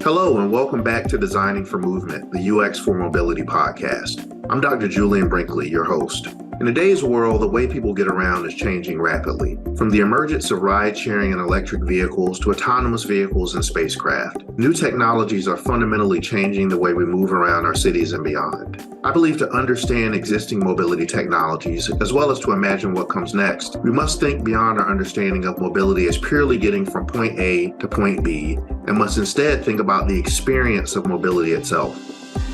Hello, and welcome back to Designing for Movement, the UX for Mobility podcast. I'm Dr. Julian Brinkley, your host. In today's world, the way people get around is changing rapidly. From the emergence of ride-sharing and electric vehicles to autonomous vehicles and spacecraft, new technologies are fundamentally changing the way we move around our cities and beyond. I believe to understand existing mobility technologies, as well as to imagine what comes next, we must think beyond our understanding of mobility as purely getting from point A to point B, and must instead think about the experience of mobility itself.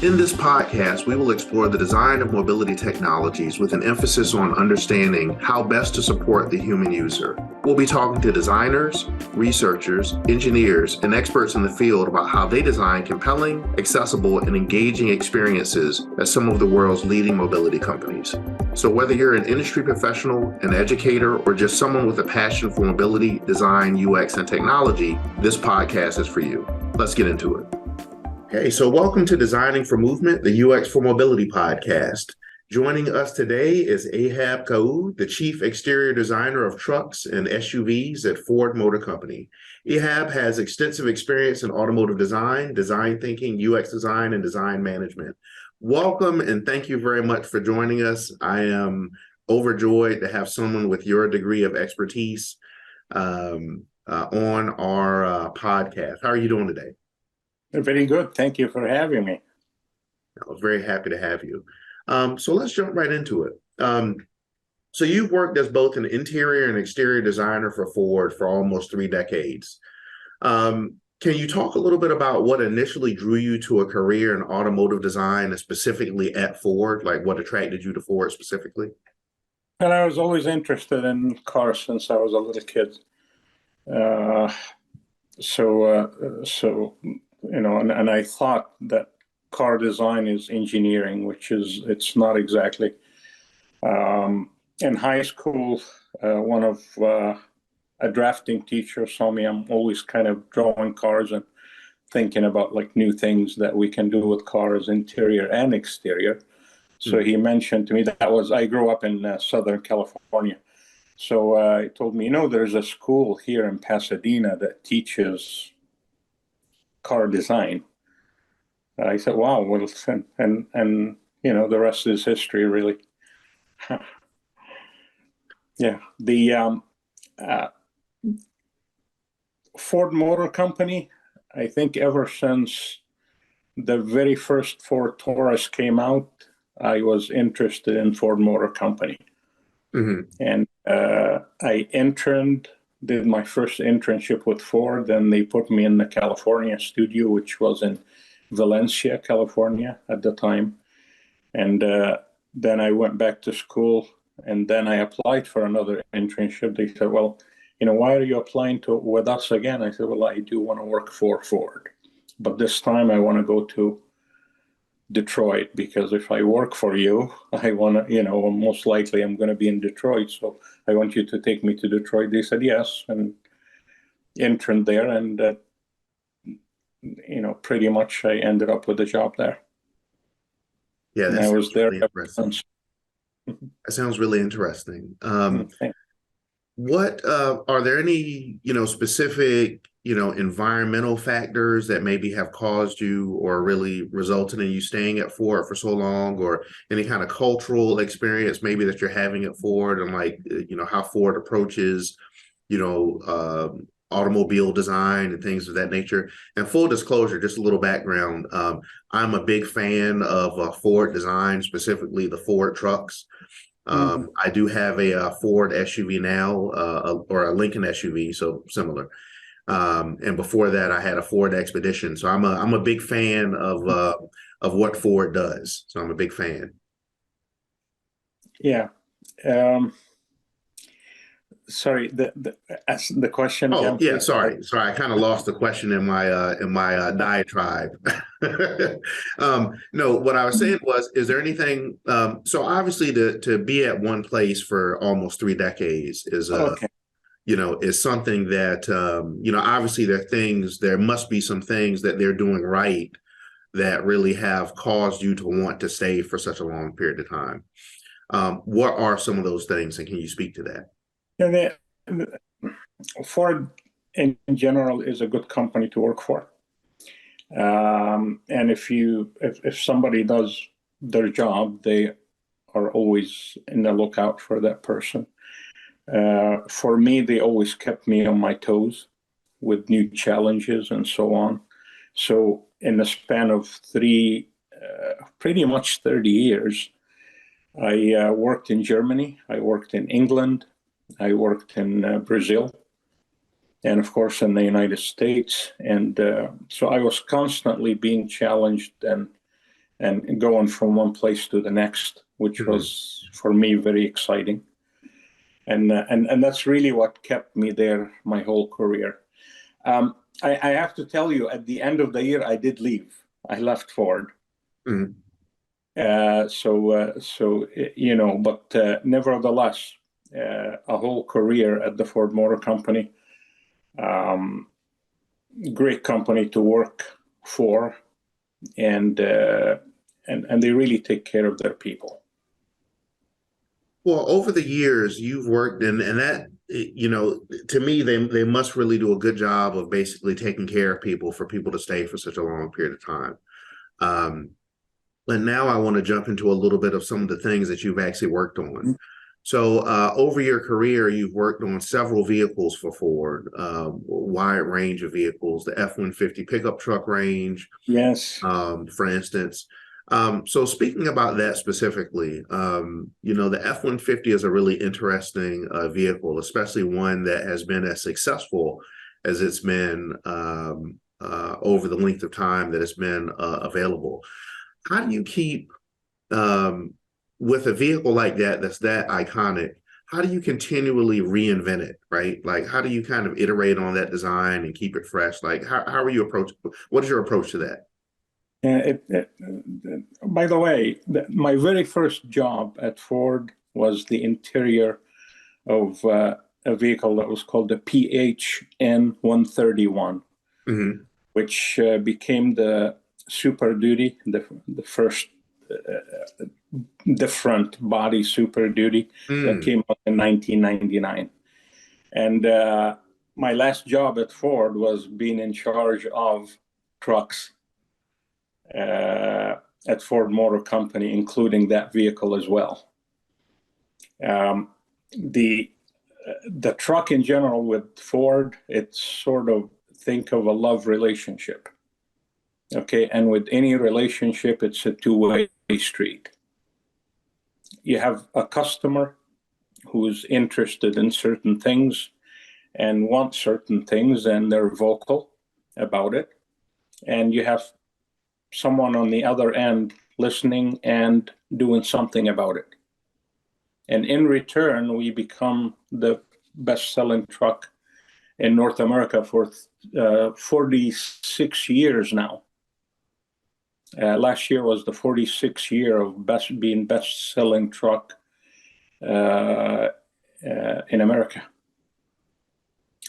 In this podcast, we will explore the design of mobility technologies with an emphasis on understanding how best to support the human user. We'll be talking to designers, researchers, engineers, and experts in the field about how they design compelling, accessible, and engaging experiences at some of the world's leading mobility companies. So whether you're an industry professional, an educator, or just someone with a passion for mobility, design, UX, and technology, this podcast is for you. Let's get into it. Hey, so welcome to Designing for Movement, the UX for Mobility podcast. Joining us today is Ehab Kaoud, the Chief Exterior Designer of Trucks and SUVs at Ford Motor Company. Ehab has extensive experience in automotive design, design thinking, UX design, and design management. Welcome, and thank you very much for joining us. I am overjoyed to have someone with your degree of expertise on our podcast. How are you doing today? Very good. Thank you for having me. I was very happy to have you. So let's jump right into it. So you've worked as both an interior and exterior designer for Ford for almost 3 decades. Can you talk a little bit about what initially drew you to a career in automotive design and specifically at Ford? Like what attracted you to Ford specifically? And I was always interested in cars since I was a little kid. And I thought that car design is engineering, it's not exactly. In high school, one of a drafting teacher saw me. I'm always kind of drawing cars and thinking about like new things that we can do with cars, interior and exterior. So he mentioned to me I grew up in Southern California. So he told me, there's a school here in Pasadena that teaches car design. I said, wow, well, and the rest is history, really. Yeah, the Ford Motor Company, I think ever since the very first Ford Taurus came out, I was interested in Ford Motor Company. Mm-hmm. And I did my first internship with Ford, and they put me in the California studio, which was in Valencia, California at the time. And then I went back to school, and then I applied for another internship. They said, well, why are you applying with us again? I said, well, I do want to work for Ford, but this time I want to go to Detroit, because if I work for you, I want to, most likely I'm going to be in Detroit. So I want you to take me to Detroit. They said yes, and interned there. And, pretty much I ended up with a job there. Yeah, and I was there. Really that sounds really interesting. What are there any, specific, environmental factors that maybe have caused you or really resulted in you staying at Ford for so long, or any kind of cultural experience maybe that you're having at Ford, and like, how Ford approaches, automobile design and things of that nature? And full disclosure, just a little background, I'm a big fan of Ford design, specifically the Ford trucks. I do have a Ford SUV now, or a Lincoln SUV, so similar. And before that, I had a Ford Expedition. So I'm a big fan of what Ford does. So I'm a big fan. Yeah. Sorry, the question. Oh, yeah. Sorry. I kind of lost the question in my diatribe. No, what I was saying was, is there anything? So obviously, to be at one place for almost 3 decades is okay. Is something that obviously there must be some things that they're doing right that really have caused you to want to stay for such a long period of time. What are some of those things, and can you speak to that? Yeah, Ford in general is a good company to work for. And if somebody does their job, they are always in the lookout for that person. For me, they always kept me on my toes with new challenges and so on. So in the span of pretty much 30 years, I worked in Germany, I worked in England, I worked in Brazil, and of course in the United States. And so I was constantly being challenged and going from one place to the next, which was for me very exciting. And that's really what kept me there my whole career. I have to tell you, at the end of the year, I did leave. I left Ford. Mm-hmm. But nevertheless, a whole career at the Ford Motor Company. Great company to work for, and they really take care of their people. Well, over the years you've worked in, and that, to me, they must really do a good job of basically taking care of people for people to stay for such a long period of time. And now I want to jump into a little bit of some of the things that you've actually worked on. So over your career, you've worked on several vehicles for Ford, a wide range of vehicles, the F-150 pickup truck range, Yes. for instance. So speaking about that specifically, the F-150 is a really interesting vehicle, especially one that has been as successful as it's been over the length of time that it's been available. How do you keep, with a vehicle like that, that's that iconic, how do you continually reinvent it, right? Like, how do you kind of iterate on that design and keep it fresh? Like, how are you what is your approach to that? By the way, my very first job at Ford was the interior of a vehicle that was called the PHN 131, which became the Super Duty, the first different body Super Duty that came out in 1999. And my last job at Ford was being in charge of trucks at Ford Motor Company, including that vehicle as well. The truck in general with Ford, it's sort of, think of a love relationship. Okay, and with any relationship, it's a two-way street. You have a customer who's interested in certain things and wants certain things, and they're vocal about it. And you have someone on the other end listening and doing something about it. And in return, we become the best-selling truck in North America for 46 years now. Last year was the 46th year of being best-selling truck in America.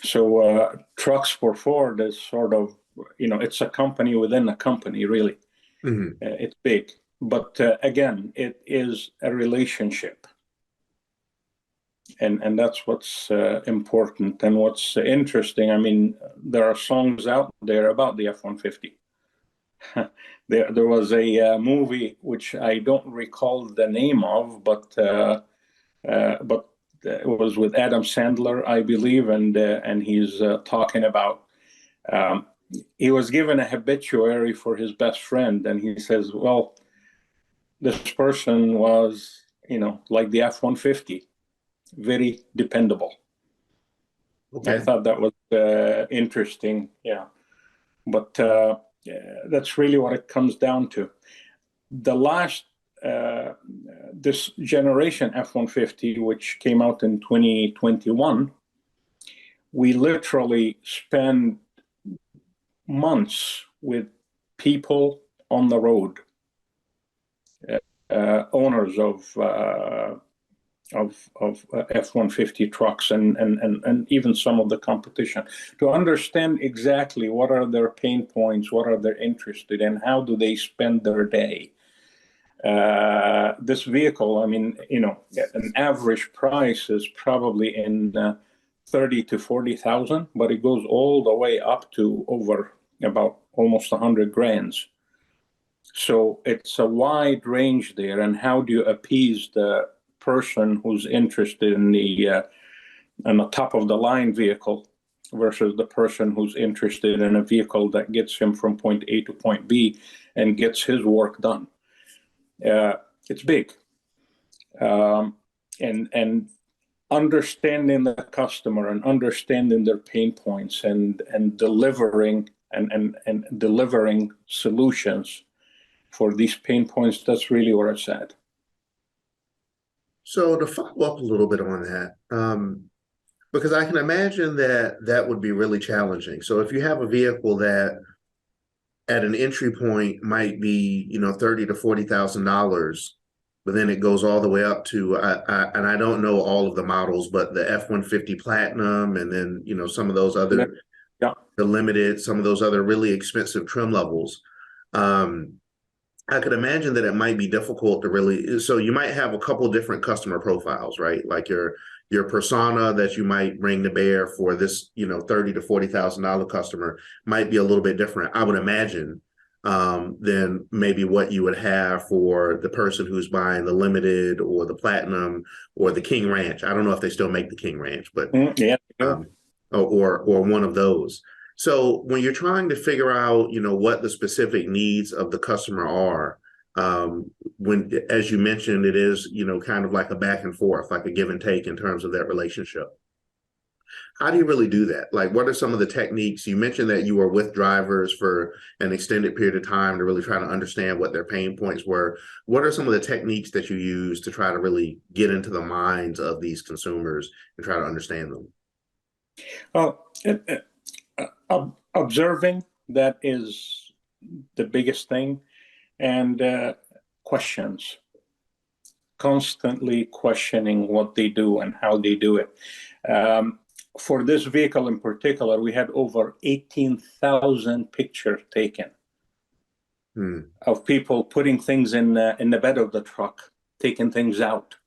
So trucks for Ford is sort of, it's a company within a company, really. It's big. But again, it is a relationship. And that's what's important. And what's interesting, I mean, there are songs out there about the F-150. There was a movie which I don't recall the name of, but it was with Adam Sandler, I believe, and he's talking about he was given a obituary for his best friend, and he says, well, this person was, like the F-150, very dependable. Okay. I thought that was interesting, yeah. But that's really what it comes down to. The last, this generation F-150, which came out in 2021, we literally spend months with people on the road, owners of F-150 trucks and even some of the competition, to understand exactly what are their pain points, what are they interested in, how do they spend their day. This vehicle, I mean, an average price is probably in 30 to 40,000, but it goes all the way up to over about almost 100 grands. So it's a wide range there. And how do you appease the person who's interested in the top of the line vehicle versus the person who's interested in a vehicle that gets him from point A to point B and gets his work done? It's big. And understanding the customer and understanding their pain points and delivering and delivering solutions for these pain points, that's really where it's at. So to follow up a little bit on that, because I can imagine that that would be really challenging. So if you have a vehicle that at an entry point might be, $30,000 to $40,000, but then it goes all the way up to, and I don't know all of the models, but the F-150 Platinum, and then, some of those other, yeah, the Limited, some of those other really expensive trim levels. I could imagine that it might be difficult to really, so you might have a couple different customer profiles, right? Like your persona that you might bring to bear for this, $30,000 to $40,000 customer might be a little bit different, I would imagine, than maybe what you would have for the person who's buying the Limited or the Platinum or the King Ranch. I don't know if they still make the King Ranch, but yeah, or one of those. So when you're trying to figure out, what the specific needs of the customer are, when, as you mentioned, it is, kind of like a back and forth, like a give and take in terms of that relationship. How do you really do that? Like, what are some of the techniques? You mentioned that you were with drivers for an extended period of time to really try to understand what their pain points were. What are some of the techniques that you use to try to really get into the minds of these consumers and try to understand them? Observing, that is the biggest thing, and questions, constantly questioning what they do and how they do it. For this vehicle in particular, we had over 18,000 pictures taken of people putting things in the bed of the truck, taking things out.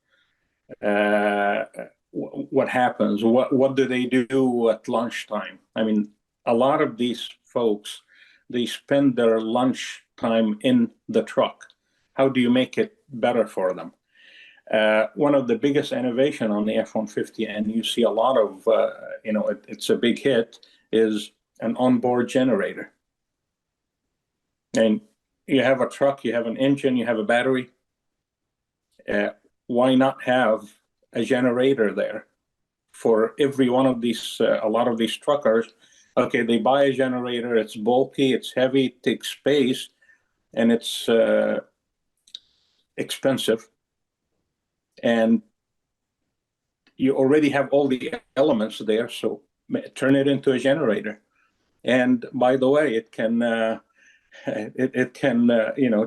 What happens? What do they do at lunchtime? I mean, a lot of these folks, they spend their lunch time in the truck. How do you make it better for them? One of the biggest innovation on the F-150, and you see a lot of, it's a big hit, is an onboard generator. And you have a truck, you have an engine, you have a battery. Why not have a generator there for every one of these? A lot of these truckers, okay, they buy a generator, it's bulky, it's heavy, it takes space, and it's expensive. And you already have all the elements there, so turn it into a generator. And by the way, it can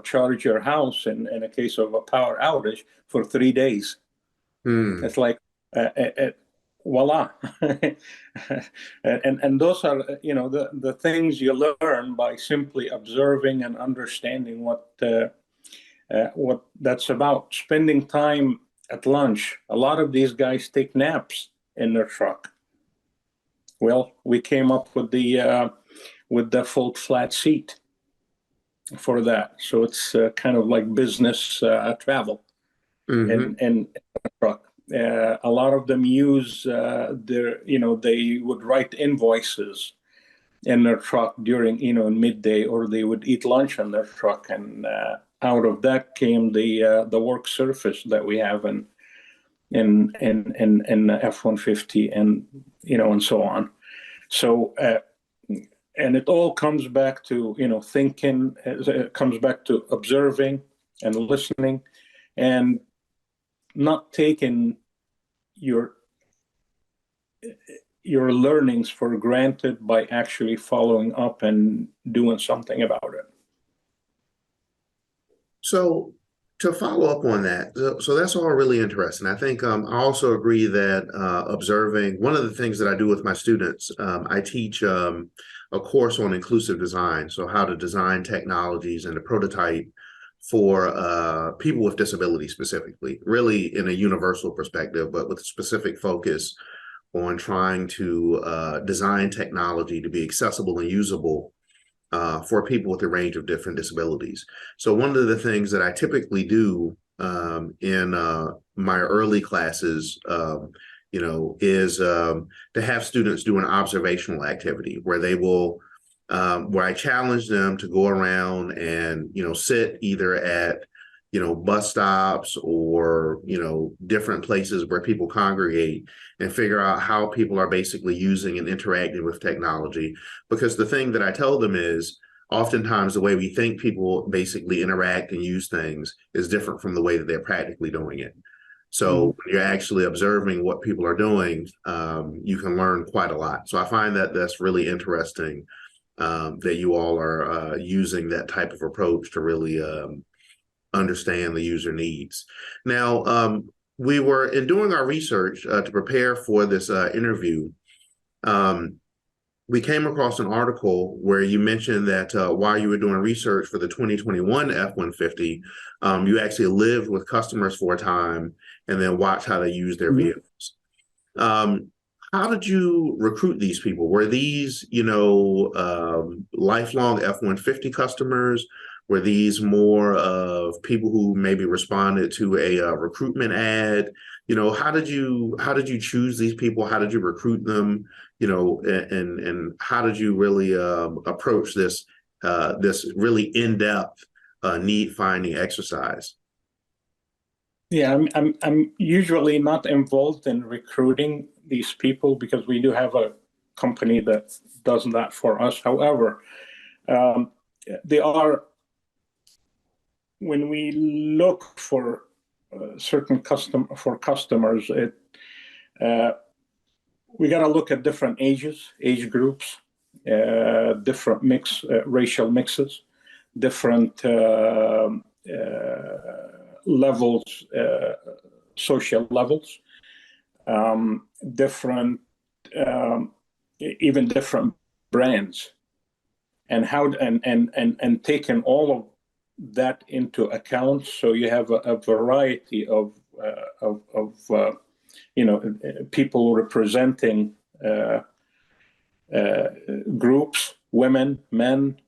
charge your house in a case of a power outage for 3 days. It's like voila. and those are the things you learn by simply observing and understanding what that's about. Spending time at lunch. A lot of these guys take naps in their truck. Well, we came up with the full flat seat for that, so it's kind of like business travel in a truck. A lot of them use they would write invoices in their truck during in midday, or they would eat lunch in their truck, and out of that came the work surface that we have in F-150, and and so on. So and it all comes back to thinking. It comes back to observing and listening, and not taking your learnings for granted by actually following up and doing something about it. So to follow up on that, so that's all really interesting. I think I also agree that observing, one of the things that I do with my students, I teach a course on inclusive design, so how to design technologies and to prototype for people with disabilities specifically, really in a universal perspective, but with a specific focus on trying to design technology to be accessible and usable for people with a range of different disabilities. So one of the things that I typically do in my early classes, is to have students do an observational activity where they will, where I challenge them to go around and, sit either at, bus stops or, different places where people congregate and figure out how people are basically using and interacting with technology. Because the thing that I tell them is oftentimes the way we think people basically interact and use things is different from the way that they're practically doing it. So when you're actually observing what people are doing, you can learn quite a lot. So I find that that's really interesting, that you all are using that type of approach to really understand the user needs. Now, we were in doing our research to prepare for this interview. We came across an article where you mentioned that while you were doing research for the 2021 F-150, you actually lived with customers for a time and then watched how they use their vehicles. How did you recruit these people? Were these, lifelong F-150 customers? Were these more of people who maybe responded to a recruitment ad? How did you choose these people? How did you recruit them? And how did you really approach this really in-depth need finding exercise? Yeah, I'm usually not involved in recruiting these people because we do have a company that does that for us. However, they are, when we look for certain customers, we got to look at different age groups, different racial mixes, different levels, social levels, different, even different brands, and how and taking all of that into account, so you have a variety of people representing groups, women, men,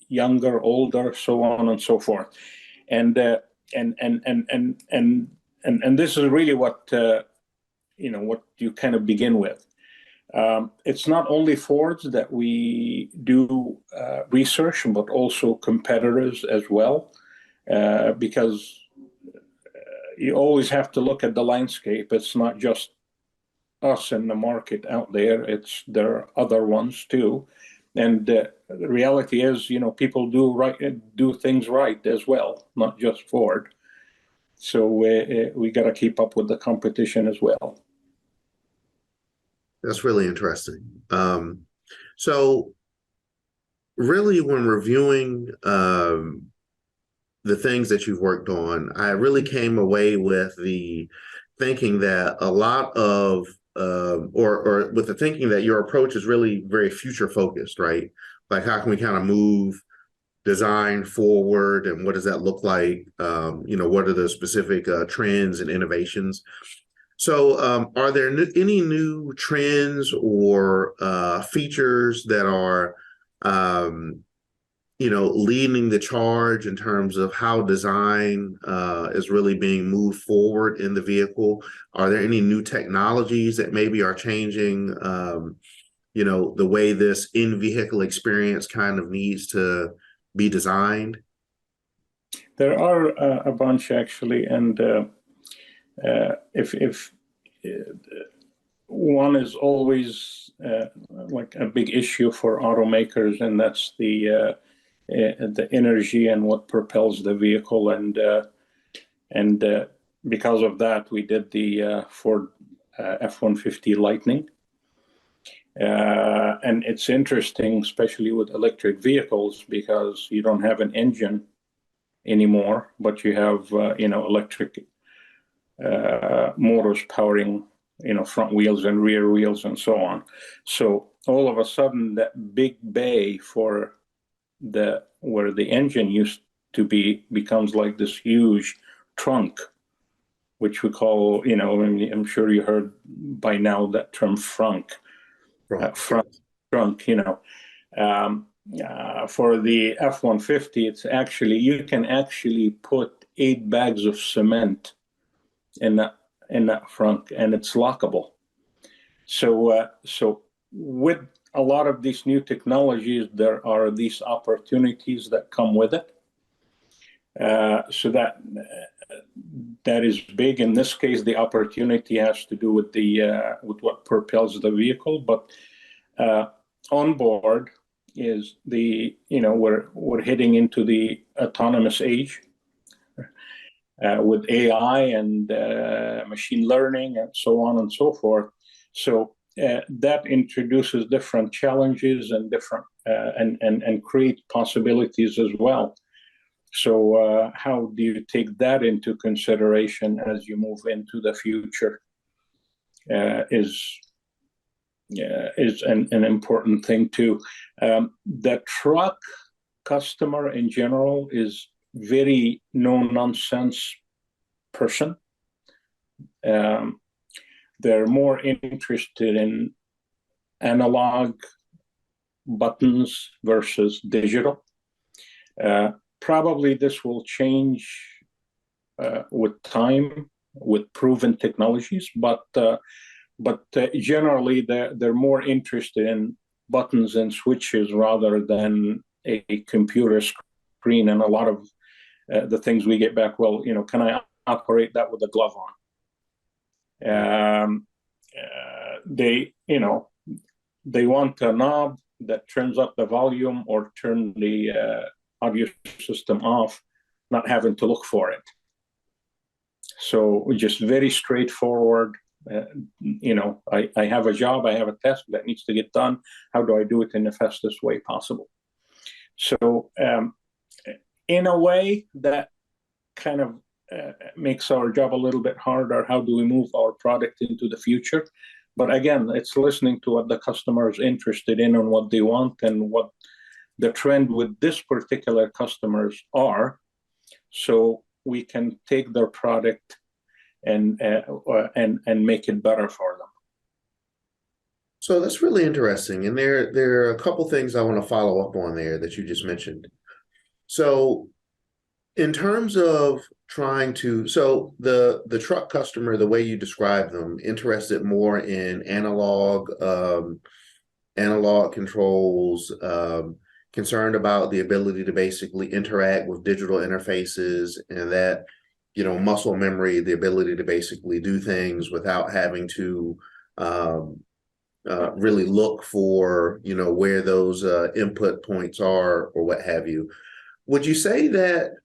younger, older, so on and so forth, and this is really what what you kind of begin with. It's not only Fords that we do research, but also competitors as well, because you always have to look at the landscape. It's not just us in the market out there. There are other ones too. And the reality is, people do things right as well, not just Ford. So we got to keep up with the competition as well. That's really interesting. So really, when reviewing the things that you've worked on, I really came away with the thinking that a lot of, or with the thinking that your approach is really very future focused, right? Like, how can we kind of move design forward, and what does that look like? What are the specific trends and innovations? So, are there any new trends or features that are, leading the charge in terms of how design is really being moved forward in the vehicle? Are there any new technologies that maybe are changing, the way this in-vehicle experience kind of needs to be designed? There are a bunch, actually, and if one is always like a big issue for automakers, and that's the energy and what propels the vehicle, and because of that, we did the Ford F-150 Lightning. And it's interesting, especially with electric vehicles, because you don't have an engine anymore, but you have electric motors powering front wheels and rear wheels and so on. So all of a sudden, that big bay for where the engine used to be becomes like this huge trunk, which we call, I'm sure you heard by now that term frunk. Front trunk, for the F-150, you can actually put 8 bags of cement in that front, and it's lockable. So with a lot of these new technologies, there are these opportunities that come with it. So that is big. In this case, the opportunity has to do with with what propels the vehicle, but on board is we're heading into the autonomous age with AI and machine learning and so on and so forth. So that introduces different challenges and different and create possibilities as well. So how do you take that into consideration as you move into the future? Is an important thing too. The truck customer in general is very no-nonsense person. They're more interested in analog buttons versus digital. Probably this will change with time, with proven technologies, but generally they're more interested in buttons and switches rather than a computer screen. And a lot of the things we get back, well, can I operate that with a glove on? They want a knob that turns up the volume or turn the audio system off, not having to look for it. So just very straightforward. I have a job, I have a task that needs to get done. How do I do it in the fastest way possible? So in a way that kind of makes our job a little bit harder. How do we move our product into the future? But again, it's listening to what the customer is interested in and what they want and what the trend with this particular customers are, so we can take their product and make it better for them. So that's really interesting. And there are a couple things I want to follow up on there that you just mentioned. So in terms of so the truck customer, the way you describe them, interested more in analog controls, concerned about the ability to basically interact with digital interfaces, and that, muscle memory, the ability to basically do things without having to really look for, where those input points are or what have you. Would you say that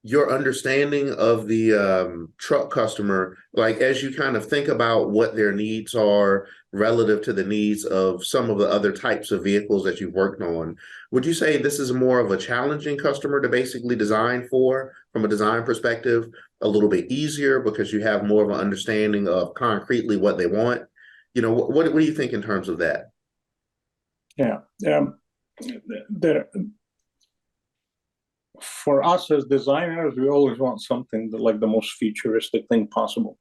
your understanding of the truck customer, like as you kind of think about what their needs are relative to the needs of some of the other types of vehicles that you've worked on, would you say this is more of a challenging customer to basically design for from a design perspective, a little bit easier because you have more of an understanding of concretely what they want? What do you think in terms of that? Yeah. For us as designers, we always want something like the most futuristic thing possible.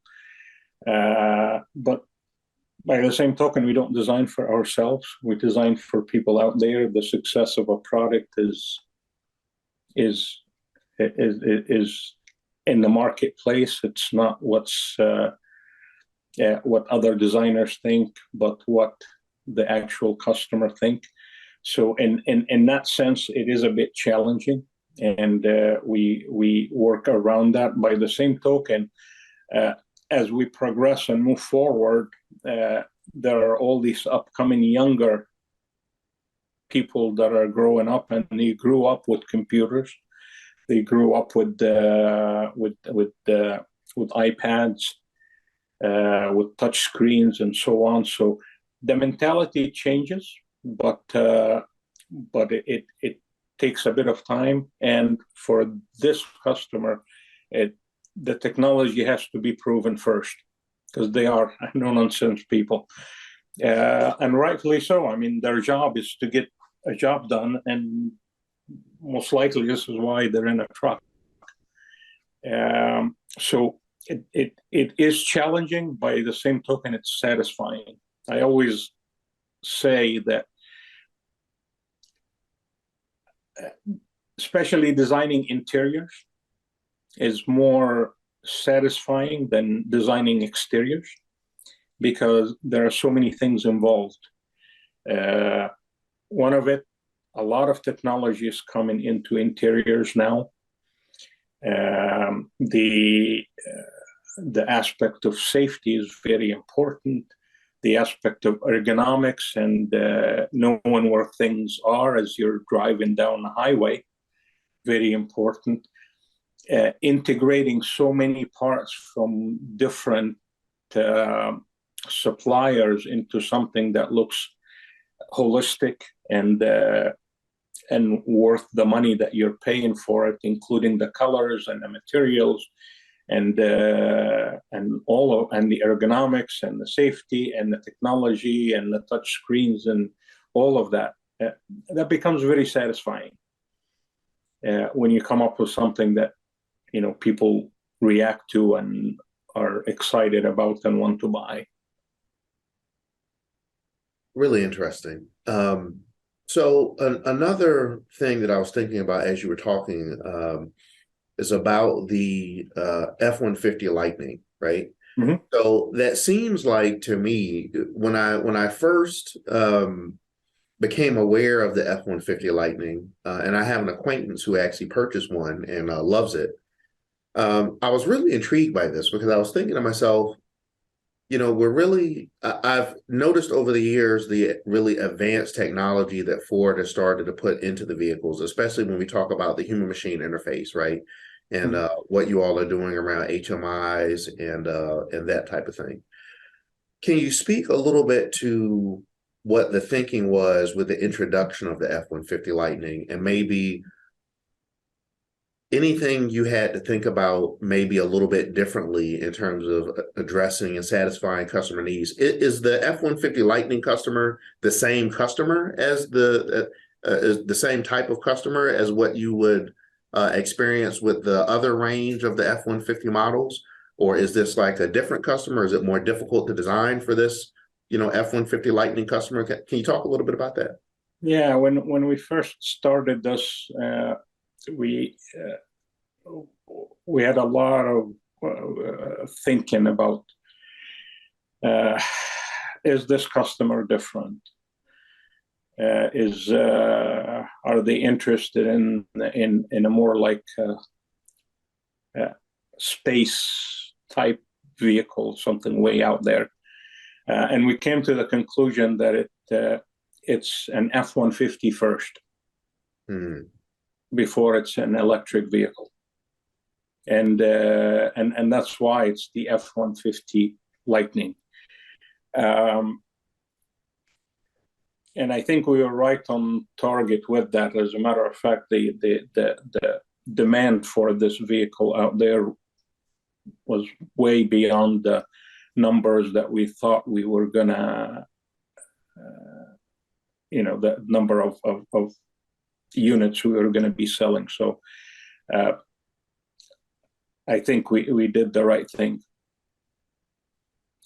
But by the same token, we don't design for ourselves. We design for people out there. The success of a product is in the marketplace. It's not what other designers think, but what the actual customer think. So in that sense, it is a bit challenging. And we work around that. By the same token, as we progress and move forward, there are all these upcoming younger people that are growing up, and they grew up with computers. They grew up with iPads, with touch screens, and so on. So the mentality changes, but it takes a bit of time. And for this customer, the technology has to be proven first, because they are no-nonsense people. And rightfully so. I mean, their job is to get a job done, and most likely this is why they're in a truck. So it is challenging. By the same token, it's satisfying. I always say that especially designing interiors is more satisfying than designing exteriors because there are so many things involved. One of it, a lot of technology is coming into interiors now. The aspect of safety is very important. The aspect of ergonomics and knowing where things are as you're driving down the highway, very important. Integrating so many parts from different suppliers into something that looks holistic and worth the money that you're paying for it, including the colors and the materials and the ergonomics and the safety and the technology and the touch screens and all of that. That becomes very satisfying when you come up with something that people react to and are excited about and want to buy. Really interesting. So another thing that I was thinking about as you were talking is about the F-150 Lightning, right? Mm-hmm. So that seems like to me when I first became aware of the F-150 Lightning, and I have an acquaintance who actually purchased one and loves it. I was really intrigued by this because I was thinking to myself, I've noticed over the years the really advanced technology that Ford has started to put into the vehicles, especially when we talk about the human machine interface, right? And what you all are doing around HMIs and that type of thing. Can you speak a little bit to what the thinking was with the introduction of the F-150 Lightning and maybe anything you had to think about maybe a little bit differently in terms of addressing and satisfying customer needs? Is the F-150 Lightning customer the same customer as the same type of customer as what you would experience with the other range of the F-150 models? Or is this like a different customer? Is it more difficult to design for this, F-150 Lightning customer? Can you talk a little bit about that? Yeah, when we first started this, we had a lot of thinking about is this customer different? Are they interested in a more like space type vehicle, something way out there? And we came to the conclusion that it's an F-150 first. Before it's an electric vehicle, and that's why it's the F-150 Lightning. And I think we were right on target with that. As a matter of fact, the demand for this vehicle out there was way beyond the numbers that we thought we were gonna, the number of units we were going to be selling. So I think we did the right thing.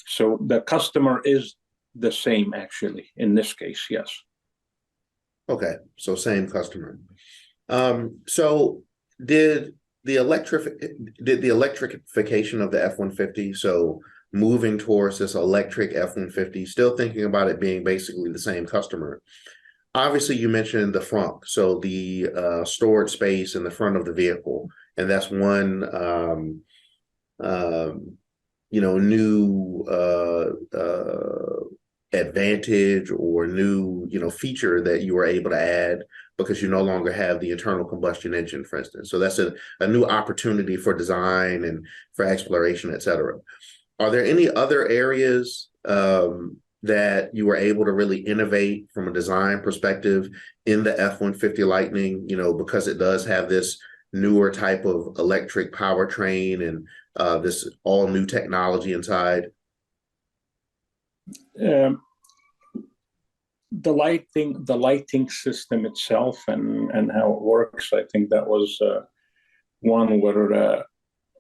So the customer is the same, actually, in this case, yes. Okay, so same customer. So did the electrification of the F-150, so moving towards this electric F-150, still thinking about it being basically the same customer? Obviously, you mentioned the front, so the storage space in the front of the vehicle, and that's one new advantage or new feature that you were able to add because you no longer have the internal combustion engine, for instance. So that's a new opportunity for design and for exploration, et cetera. Are there any other areas that you were able to really innovate from a design perspective in the F-150 Lightning, because it does have this newer type of electric powertrain and this all new technology inside? The lighting system itself and how it works, I think that was one where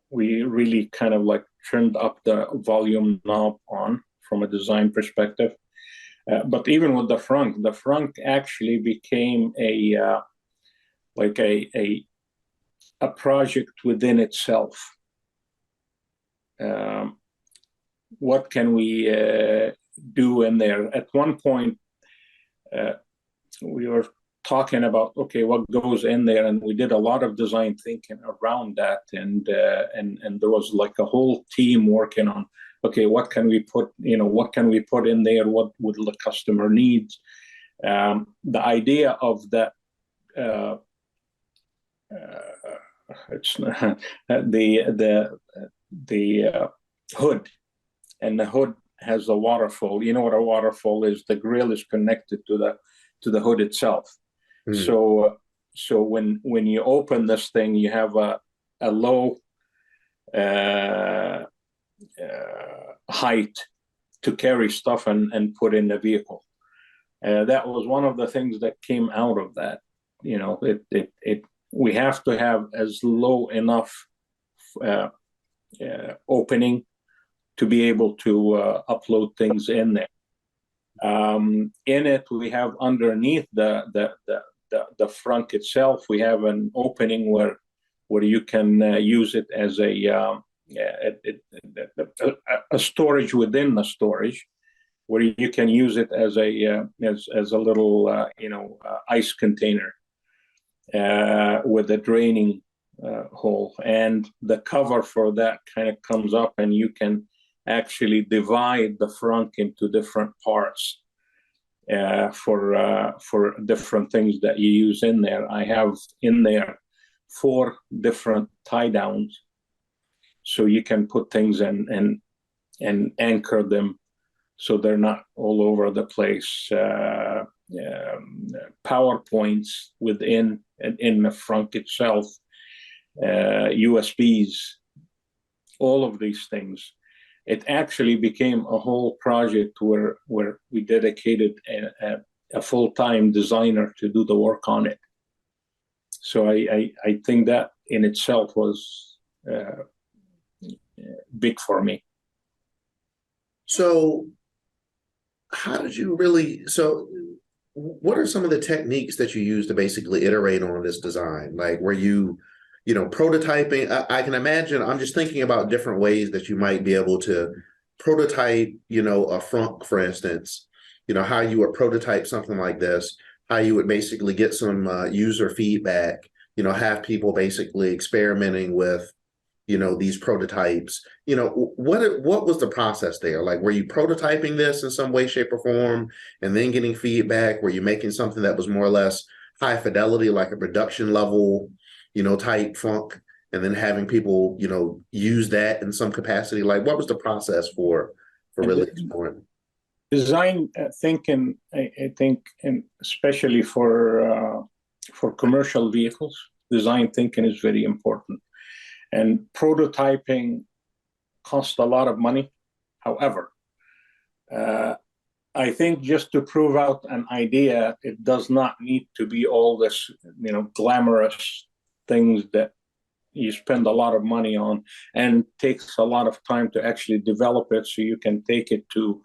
we really kind of like turned up the volume knob on from a design perspective. But even with the front actually became a like a project within itself. What can we do in there? At one point, we were talking about, okay, what goes in there, and we did a lot of design thinking around that, and there was like a whole team working on, okay, what can we put in there? What would the customer need? The idea of that. It's the hood, and the hood has a waterfall. You know what a waterfall is? The grill is connected to the hood itself. So when you open this thing, you have a low height to carry stuff and put in the vehicle. That was one of the things that came out of that. You know, we have to have as low enough opening to be able to upload things in there. In it, we have underneath the frunk itself, we have an opening where you can use it as a storage within the storage, where you can use it as a little ice container with a draining hole, and the cover for that kind of comes up, and you can actually divide the frunk into different parts for different things that you use in there. I have in there 4 different tie downs, so you can put things in and anchor them so they're not all over the place. Power points within and in the frunk itself, USBs, all of these things. It actually became a whole project where we dedicated a full-time designer to do the work on it. So I think that in itself was big for me. So how did you what are some of the techniques that you use to basically iterate on this design? Like, were you prototyping? I can imagine, I'm just thinking about different ways that you might be able to prototype, a frunk, for instance, how you would prototype something like this, how you would basically get some user feedback, have people basically experimenting with, these prototypes. What was the process there? Like, were you prototyping this in some way, shape, or form, and then getting feedback? Were you making something that was more or less high fidelity, like a production level, type frunk, and then having people, use that in some capacity? Like, what was the process for really exploring? Design thinking, I think, and especially for commercial vehicles, design thinking is very important. And prototyping costs a lot of money. However, I think just to prove out an idea, it does not need to be all this, glamorous things that you spend a lot of money on, and takes a lot of time to actually develop it so you can take it to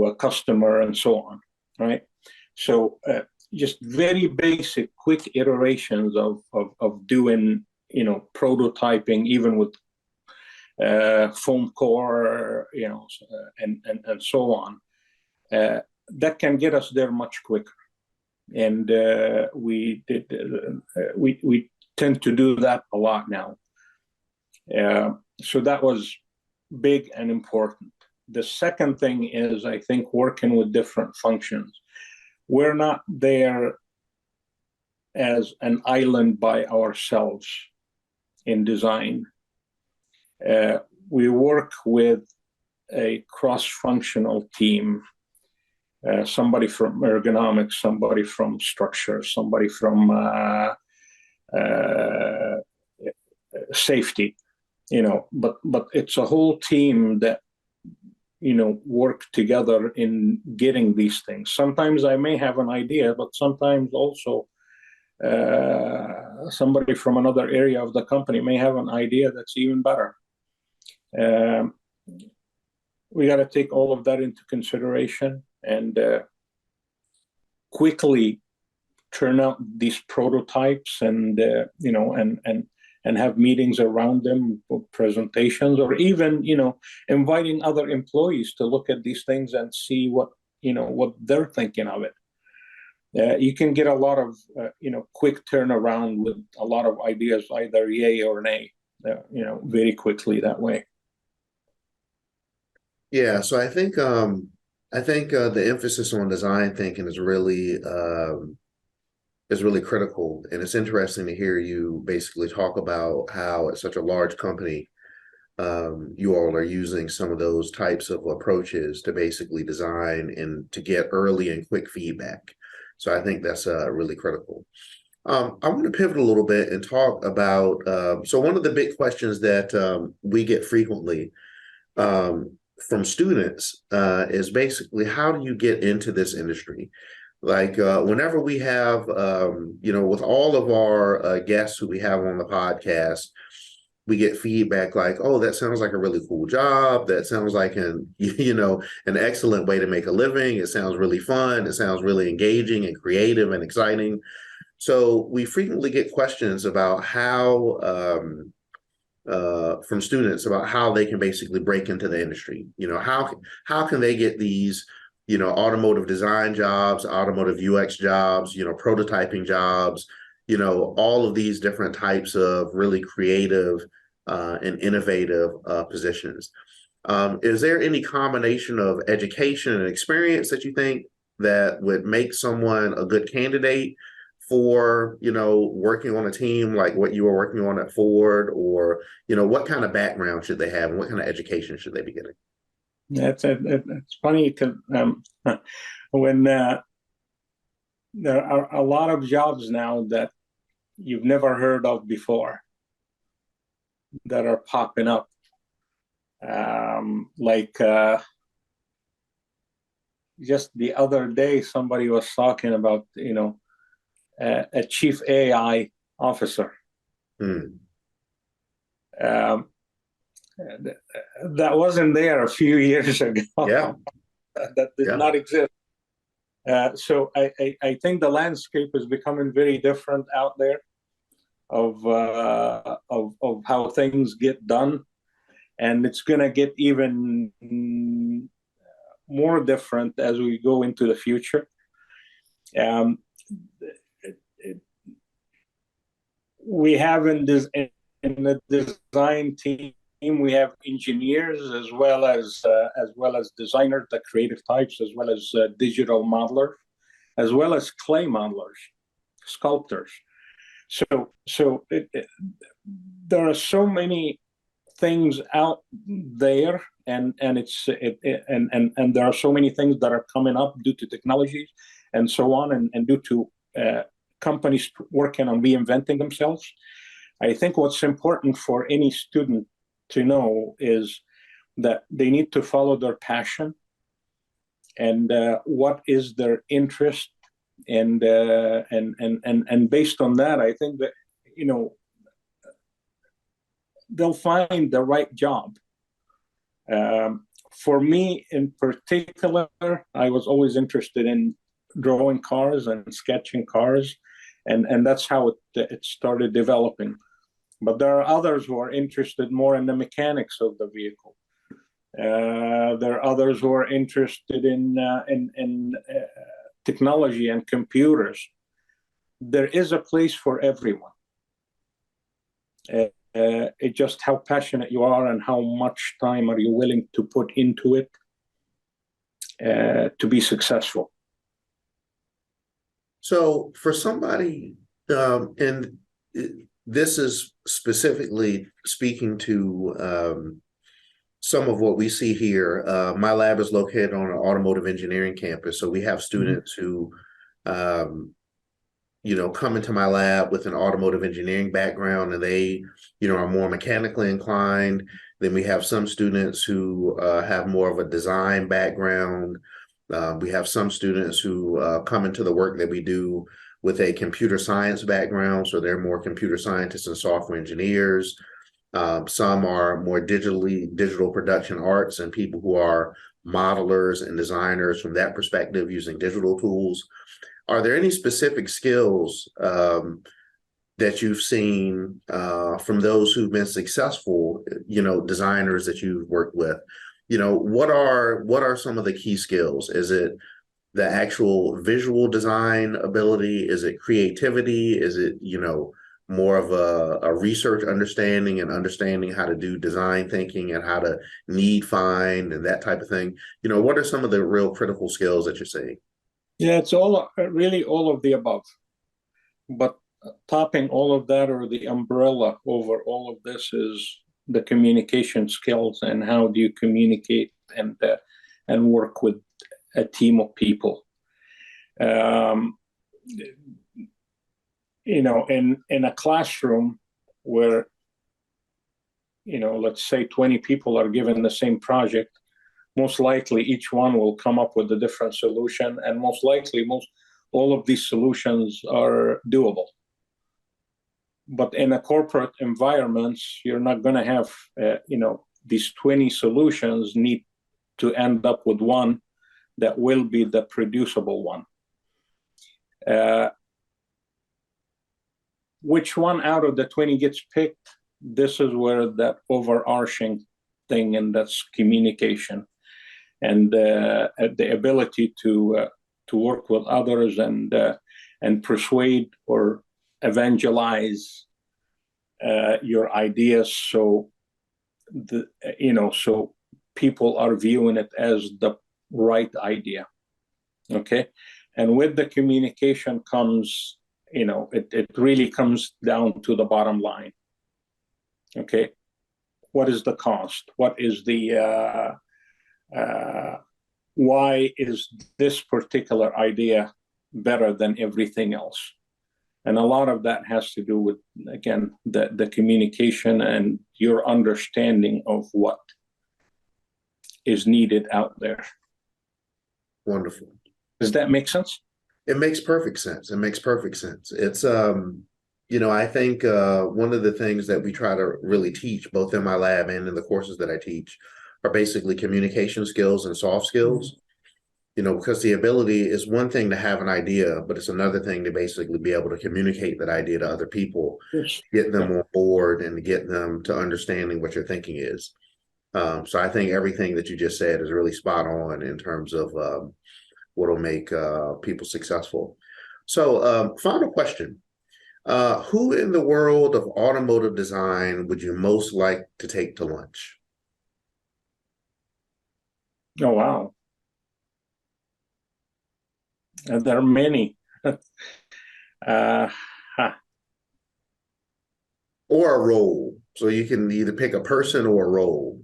a customer and so on, right? So just very basic, quick iterations of doing, prototyping, even with foam core, and so on. That can get us there much quicker, and we tend to do that a lot now. So that was big and important. The second thing is, I think, working with different functions. We're not there as an island by ourselves in design. We work with a cross-functional team, somebody from ergonomics, somebody from structure, somebody from safety, but it's a whole team that, work together in getting these things. Sometimes I may have an idea, but sometimes also somebody from another area of the company may have an idea that's even better. We got to take all of that into consideration and quickly turn out these prototypes and and have meetings around them, presentations, or even inviting other employees to look at these things and see what they're thinking of it. You can get a lot of quick turnaround with a lot of ideas, either yay or nay, very quickly that way. Yeah, so I think the emphasis on design thinking is really critical, and it's interesting to hear you basically talk about how at such a large company, you all are using some of those types of approaches to basically design and to get early and quick feedback. So I think that's really critical. I want to pivot a little bit and talk about, so one of the big questions that we get frequently from students is basically, how do you get into this industry? Like whenever we have, with all of our guests who we have on the podcast, we get feedback like, oh, that sounds like a really cool job. That sounds like an excellent way to make a living. It sounds really fun. It sounds really engaging and creative and exciting. So we frequently get questions about how, from students about how they can basically break into the industry. How can they get these, automotive design jobs, automotive UX jobs, prototyping jobs, all of these different types of really creative and innovative positions. Is there any combination of education and experience that you think that would make someone a good candidate for, working on a team like what you were working on at Ford, or, what kind of background should they have and what kind of education should they be getting? Yeah, it's funny because when there are a lot of jobs now that you've never heard of before that are popping up. Just the other day, somebody was talking about, a chief AI officer. That wasn't there a few years ago. Yeah. That did not exist. So I think the landscape is becoming very different out there of how things get done, and it's going to get even more different as we go into the future. We have in the design team, we have engineers as well as designers, the creative types, as well as digital modelers, as well as clay modelers, sculptors. So there are so many things out there, and there are so many things that are coming up due to technologies and so on, and due to companies working on reinventing themselves. I think what's important for any student to know is that they need to follow their passion and what is their interest, and based on that, I think that they'll find the right job. For me in particular, I was always interested in drawing cars and sketching cars, and that's how it started developing. But there are others who are interested more in the mechanics of the vehicle. There are others who are interested in technology and computers. There is a place for everyone. It's just how passionate you are and how much time are you willing to put into it to be successful. So for somebody, and this is specifically speaking to some of what we see here. My lab is located on an automotive engineering campus. So we have students who, come into my lab with an automotive engineering background, and they, are more mechanically inclined. Then we have some students who have more of a design background. We have some students who come into the work that we do with a computer science background. So they're more computer scientists and software engineers. Some are more digital production arts and people who are modelers and designers from that perspective using digital tools. Are there any specific skills that you've seen from those who've been successful, designers that you've worked with? What are some of the key skills? Is it the actual visual design ability? Is it creativity? Is it, more of a research understanding and understanding how to do design thinking and how to need find and that type of thing? What are some of the real critical skills that you're seeing? Yeah, it's really all of the above. But topping all of that, or the umbrella over all of this, is the communication skills, and how do you communicate and work with a team of people. In a classroom where, let's say 20 people are given the same project, most likely each one will come up with a different solution, and most likely all of these solutions are doable. But in a corporate environments, you're not going to have, these 20 solutions need to end up with one that will be the producible one. Which one out of the 20 gets picked? This is where that overarching thing, and that's communication, and the ability to work with others and persuade or evangelize your ideas, so people are viewing it as the right idea. Okay, and with the communication comes, it really comes down to the bottom line. Okay, what is the cost? What is the why is this particular idea better than everything else? And a lot of that has to do with, again, the communication and your understanding of what is needed out there. Wonderful. Does that make sense? It makes perfect sense. It's, I think one of the things that we try to really teach, both in my lab and in the courses that I teach, are basically communication skills and soft skills. Because the ability is one thing to have an idea, but it's another thing to basically be able to communicate that idea to other people, Yes. Get them on board and get them to understanding what your thinking is. So I think everything that you just said is really spot on in terms of what will make people successful. So final question. Who in the world of automotive design would you most like to take to lunch? Oh, wow. There are many. Or a role. So you can either pick a person or a role.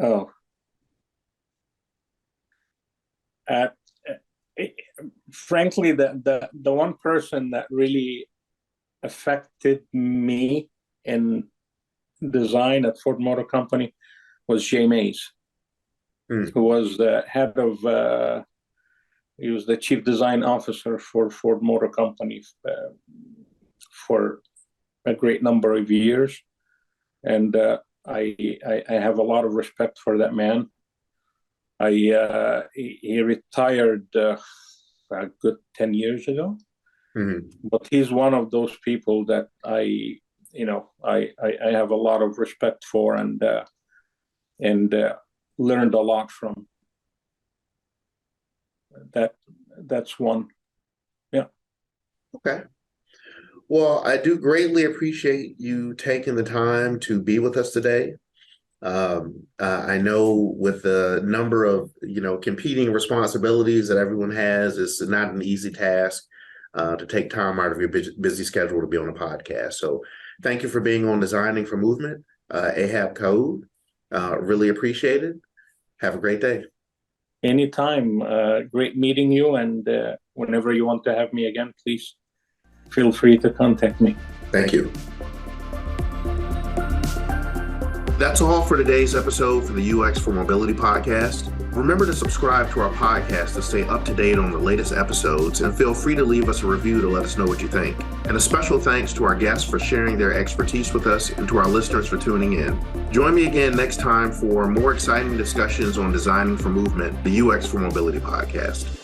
Oh. Frankly, the one person that really affected me in design at Ford Motor Company was Jay Mays, who was the head of, he was the chief design officer for Ford Motor Company for a great number of years. And I have a lot of respect for that man. He retired a good 10 years ago, but he's one of those people that I have a lot of respect for and learned a lot from. That's one. Yeah. Okay. Well, I do greatly appreciate you taking the time to be with us today. I know with the number of, competing responsibilities that everyone has, it's not an easy task to take time out of your busy schedule to be on a podcast. So thank you for being on Designing for Movement, Ehab Kaoud. Really appreciate it. Have a great day. Anytime. Great meeting you. And whenever you want to have me again, please feel free to contact me. Thank you. That's all for today's episode for the UX for Mobility podcast. Remember to subscribe to our podcast to stay up to date on the latest episodes, and feel free to leave us a review to let us know what you think. And a special thanks to our guests for sharing their expertise with us, and to our listeners for tuning in. Join me again next time for more exciting discussions on Designing for Movement, the UX for Mobility podcast.